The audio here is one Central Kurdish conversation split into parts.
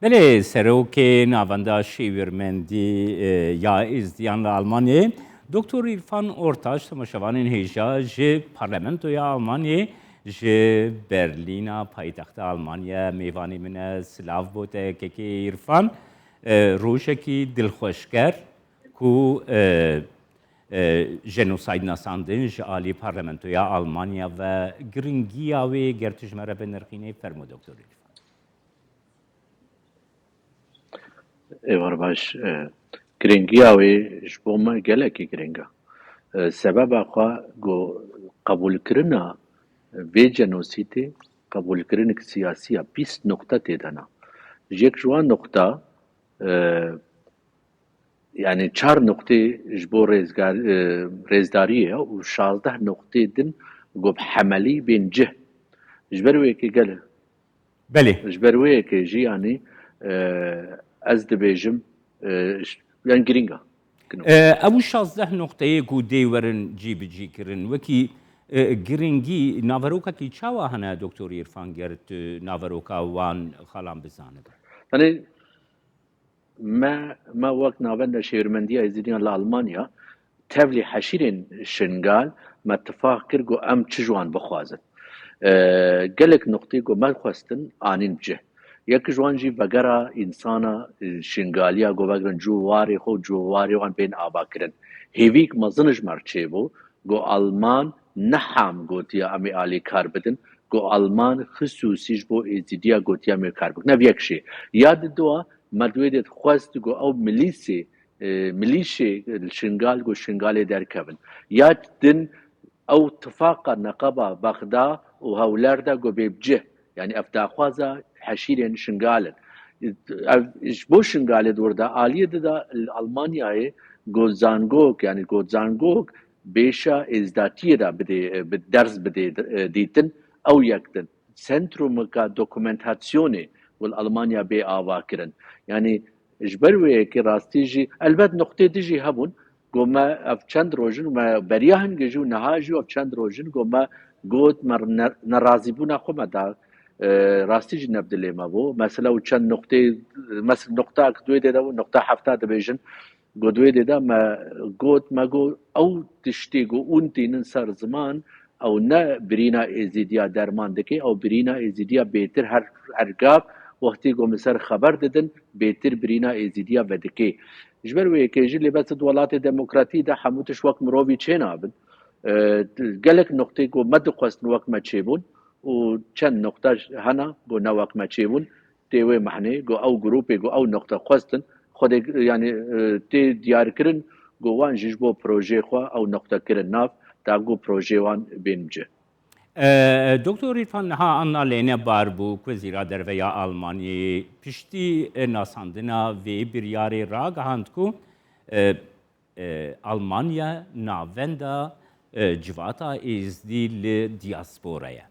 بله سروک ناوندا شیورمندی یا ازدیان آلمانیا دکتر عرفان اورتاش تماشاوان هیجا ج پارلمنتو یا آلمانیا ج برلین پایتخت آلمانیا میوانی من سلاو بوده که عرفان روشکی دلخوشگر کو جنوساید ناساندن جالی پارلمنتو یا آلمانیا و گرینگیاوی گرتجمره بنرخینه فرمو دکتر عرفان. ایوار باش گرنگیاوی جبوما گلکی گرنگا سبب آقا گو قبول کرنا وی جنوسیتی قبول کرنک سیاسی 20 نقطه تیدنا یک جوان نقطه yani 4 نقطه جبو رزداریه و 16 نقطه دن گو حملی بین جه جبروی که گله بله جبروی که جی yani از دبیجم yani گرینگا او 16 نقطه کو دیورن جی بجی کرن وکی گرینگی ناوروکا کی چاوا هنه دکتر عرفان گرت ناوروکا وان خالام بزانه يعني ما وقت ناوند شيرمندية يزيدين لألمانيا تبلي حشيرين شنغال ما اتفاق كرجو أم تشجوان بخوازن قالك نقطي جو ما خواستن آنين بجه يك جوان جي بقرا إنسانا شنغاليا جو بقرن جواري خو جواري وان بين آبا كرن هيويك مزنج مرچيبو جو ألمان نحام گوتیا امی آلی کار بدن گو آلمان خصوصی جبو ایزیدیا گوتیا می کار بکن نویک شی یاد دوا مدویدت خواست گو او ملیشی شنغال گو شنغال در کبن یاد دن او اتفاق نقابه بغدا و هولردا گو بیبجه يعني افتاخوازا حشيرين شنغالن بو شنغالي دوردا آلية دا المانيا گوزانگوك يعني گوزانگوك بيشا ازداتية دا بدرس بده ديتن او يكتن سنتروم كا دوكومنتاسيوني والألمانيا بي آواكرن يعني جبروي كي راستيجي البته نقطه ديجي هبون گوما اف چند روزن ما بریاهن گجو نهاجو اف چند روزن گوما گوت مر ناراضی بونا خو ما دا راستی جنب دلی ما بو مثلا و چند نقطه مثلا نقطه دوی ده و نقطه هفته ده بیژن گو دوی ده ما گوت ما گو او تشتی گو اون تینن سر زمان او نه برینا ازیدیا درمان دکی او برینا ازیدیا بهتر هر گاب وقتی گو مسر خبر ددن بهتر برینا ازیدیا ودکی جبر وی که جلی بس دولات دموکراتی ده حموتش وقت مروی چینا بن گلک نقطه گو مد قوست وقت ما چیبون و چند نقطه هنا گو نوقت ما چیبون تیوی محنه گو او گروپی گو او نقطه قوستن خود يعني تي ديار كرن جوان جيجبو بروجي خوا او نقطه كرن ناف تاگو پروژه وان بینجه دکتر عرفان ها آن لینه بار بو وزیر در ویا آلمانی پشتی ناساندنا وی بریاری راگ هند کو آلمانیا ناوندا جواتا ازدی لدیاسپورaya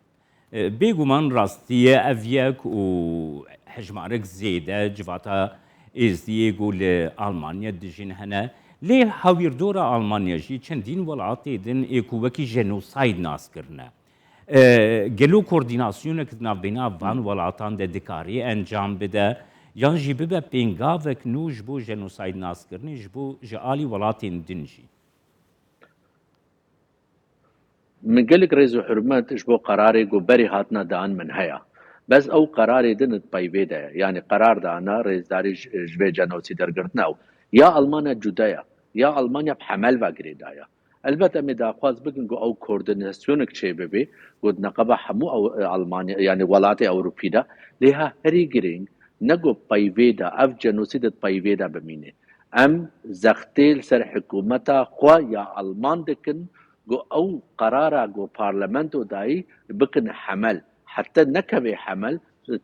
بگومان راستیه اویک و حجمارک زیده جواتا ازدی گول آلمانیا دجین هنه لی هاویر دورا آلمانیا جی چندین ولایتی دن اکووکی جنوساید ناس کرنه گلو کوردیناسیون که نبینا وان ولایتان دکاری انجام بده یان جی ببه پینگاوک نوج بو جنوساید ناس کرنه جبو جالی ولایتین دنجی من قالك رئيس حرمات جبو قراري جو بري هاتنا دان من هيا بس او قراري دنت بايبيدا يعني قرار دانا رئيس داري جبي جنوسي درقرتناو يا المانيا جدايا يا المانيا بحمل واقريدايا البته مدا خواز بگن گو او کوردیناسیونک چه ببی گود نقبه همو او المانيا يعني ولات اوروبي دا لها هري گرینگ نگو بايبيدا اف جنوسيد بايبيدا بمينه ام زختيل سر حكومتا خوا يا المان دكن جو او قرارا جو بارلمانتو داي بكن حمل حتى نكبي حمل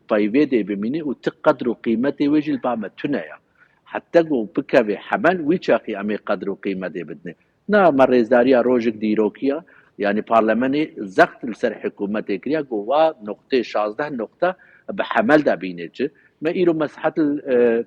طيبيدي بميني وتقدروا قيمتي ويجي البامة تنايا حتى جو بكبي حمل ويشاقي امي قدروا قيمتي بدني نا مريزداريا روجك ديروكيا يعني بارلماني زخت لسر حكومتي كريا جوا نقطة 16 نقطة بحمل دا بينيج ما إيرو مسحة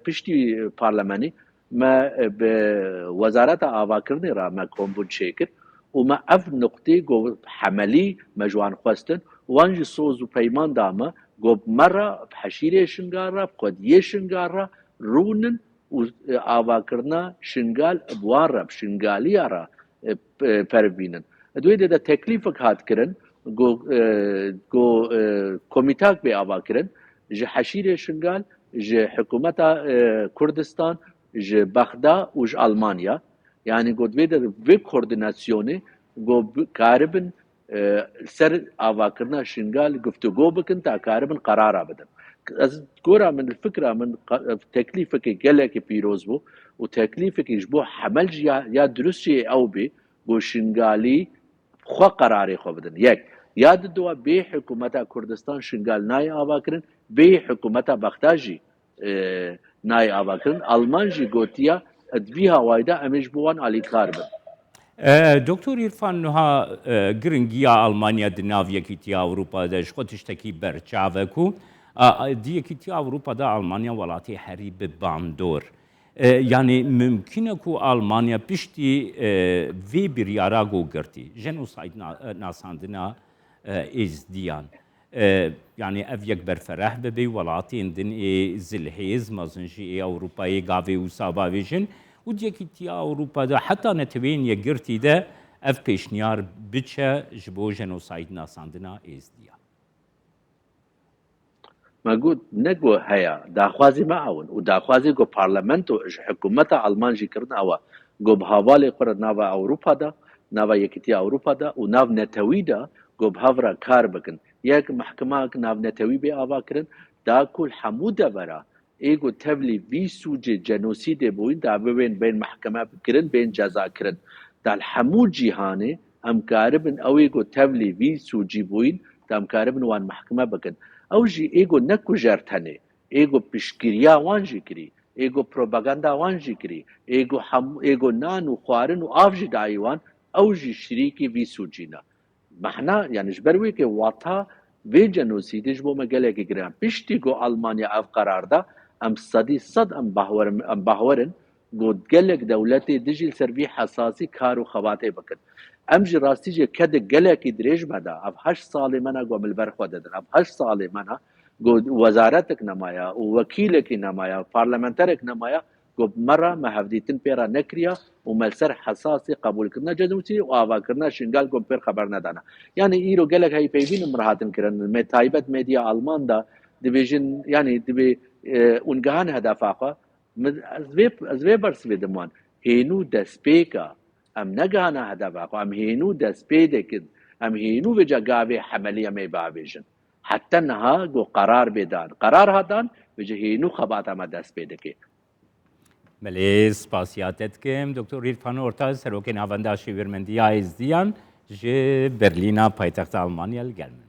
بشتي بارلماني ما بوزارة آواكرني را ما كومبون شيكر وما اف نقطه جو حملي مجوان خواستن وانجي صوز و پیمان دامه قب مرة بحشيرة شنقارة بقدية شنقارة رونن و آواكرنا شنقال بوارة بشنقالية را پربینن دوی ده تکلیفک هات کرن گو کمیتاک به آوا کرن جه حشیر شنگال جه حکومت کردستان جه بغدا و جه آلمانیا yani گو دوی ده وی کوردیناسیونه گو کاربن سر آوا کرنا شنگال گفتگو بکن تا کاربن قرار بدن از گورا من الفكرة من تكليفك جلك بيروزبو وتكليفك يجبو حمل يا درسي أو بي بو شنغالي خو قراري خو بدن يك ياد دوا بي حكومتا كردستان شنغال ناي آواكرن بي حكومتا بختاجي ناي آواكرن ألمانجي قوتيا ادبيها وايدا امجبوان علي كاربن دکتور عرفان نها گرنگیا آلمانیا دنیاوی کیتی اروپا داش خودش تکی برچاوکو دی کیتی اروپا دا آلمانیا ولاتی حریب باندور yani mümkün ku Almanya pişti ve bir yara gogurti. Genocide nasandına izdiyan. Yani ev yek berferah bebi velatin din zilhiz mazınji Avrupa'yı gavi usaba vijin. و دیکی تیا اروپا دا حتی نتوین یه گرتی ده اف پیشنیار بچه جبو جنوساید ناساندنا ازدیا ما قلت نقو هيا داخوازي معاون وداخوازي قو بارلمنتو حكومتا ألمان جي كرنا أوا قو بهاوالي قرد ناوا أوروبا دا ناوا يكتيا أوروبا دا وناف نتوي دا قو بهافرا كار بكن يك محكمة ناف نتوي بي آوا كرن دا كل حمودة برا ایگو تبلی وی سوجه جنوسید بوین دا بین محکمه بکرن بین جزا کرن دا الحمو جیهانه ام کاربن او ایگو تبلی وی سوجی بوین دا ام کاربن وان محکمه بکن او جی ایگو نکو جرتنه ایگو پشکریا وان جی کری ایگو پروپاگاندا وان جی کری ایگو نان و خوارن و آف جی دایوان او جی شریکی وی سوجینا محنا يعني جبروي كي واتا في جنوسيدش بو مجالة جرام بيشتي جو ألمانيا أف قرار دا ام صدي صد ام باورن قد قلق دولتي دجل سربي حساسي كارو خواتي بكن ام جي راستي جي كد قلق دريج بدا اب 8 سالي منا قوم البرخ وددن اب 8 سالي منا قد وزارتك نمايا ووكيلك نمايا بارلمنترك نمايا قد مرة ما هفديتن بيرا نكريا وملسر حساسي قبول كرنا جنوسي وآوا كرنا شنقال قم بير خبر ندانا يعني ايرو قلق هاي بيبين مرهاتن كرن متايبت ميديا ألمان دا ديفيجن يعني دبي اونگهان هدفاقا از وی برس بدمان هینو دست پیکا ام نگهانا هدفاقا ام هینو دست پیده کد ام هینو وجا گاوی حملیه می باویجن حتی نها گو قرار بدان قرار هدان وجا هینو خباتا ما دست پیده که ملی سپاسیاتت کم دکتر عرفان اورتاز سروک نوانداشی ورمندی ازدیان جه برلینا پایتخت آلمانیا گلمن